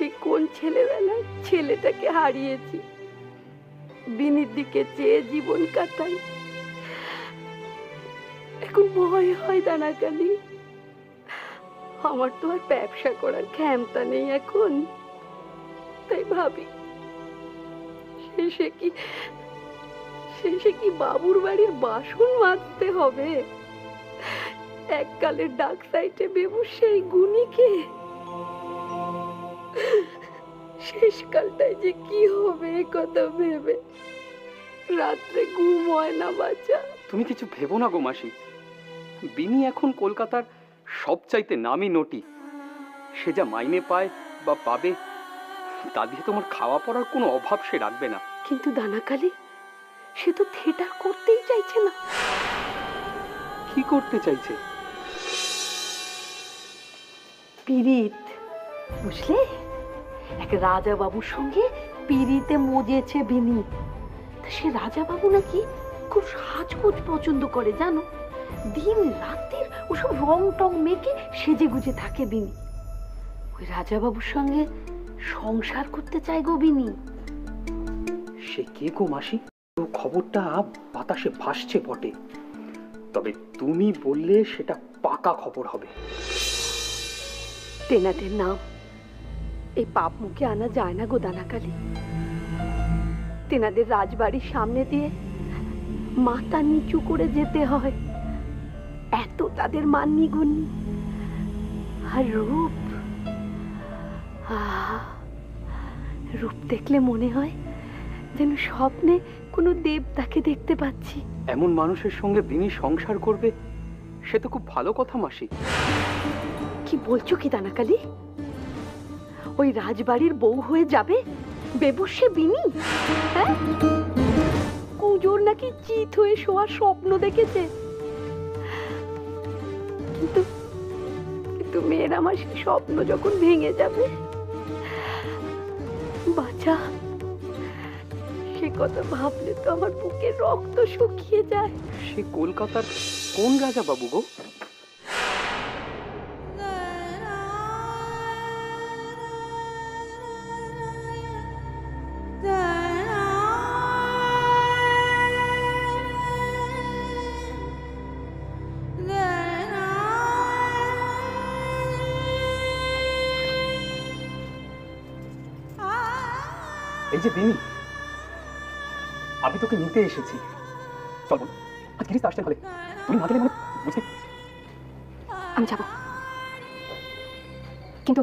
সে কোন ছেলেবেলায় ছেলেটাকে হারিয়েছি, বিনির দিকে চেয়ে জীবন কাটাই। এখন ভয় হয় দানাকালি, আমার তো আর ব্যবসা করার ক্ষমতা নেই এখন। তাই ভাবি শেষে কি বাবুর বাড়ির বাসন মাজতে হবে? এককালের ডাক সাইটে বেবু সেই গুণীকে শেষকালটায় যে কি হবে কথা ভেবে রাত্রে ঘুম হয় না বাচ্চা। তুমি কিছু ভেবো না গো মাসি, বিনি এখন কলকাতার সবচাইতে নামি নটি। সে যা মাইনে পায় বা পাবে তা দিয়ে তোমার খাওয়া পড়ার কোনো অভাব সে রাখবে না। কিন্তু দানাকালি, সে তো থিয়েটার করতেই চাইছে না। কি করতে চাইছে? পিরিত, বুঝলে, এক রাজা বাবুর সঙ্গে পিরিতে মজেছে বিনি। সে রাজা বাবু নাকি খুব সাজগোজ পছন্দ করে জানো। দিন রাতের ওসব রং টং মেখে সেজে গুজে থাকে বিনি। ওই রাজা বাবুর সঙ্গে সংসার করতে চায় গো বিনি। সে কে গো মাসি? খবরটা বাতাসে ভাসছে বটে, তবে তুমি বললে সেটা পাকা খবর হবে। তেনাদের নাম এই পাপ মুখে আনা যায় না গো দানাকালি। তেনাদের রাজবাড়ির সামনে দিয়ে মাথা নিচু করে যেতে হয়, এত তাদের মাননি গুণী। আর রূপ, রূপ দেখলে মনে হয় যেন স্বপ্নে কোনো দেবতাকে দেখতে পাচ্ছি। এমন মানুষের সঙ্গে বিনি সংসার করবে, সে তো খুব ভালো কথা মাসি। কি বলছো কি দানাকালি? ওই রাজবাড়ির বউ হয়ে যাবে বেবুসে বিনি? হ্যাঁ, কুজোর নাকি চিত হয়ে শোয়ার স্বপ্ন দেখেছে। কিন্তু মেয়ের আমার সেই স্বপ্ন যখন ভেঙে যাবে বাচ্চা, সে কথা ভাবলে তো আমার বুকের রক্ত শুকিয়ে যায়। সে কলকাতার কোন রাজা বাবু গো? এই যে বিনি, আমি তোকে নিতে এসেছি। চল বোন, আজ গিরিশ আসছেন হলে, তুমি না গেলে মানে বুঝলি। আমি যাবো, কিন্তু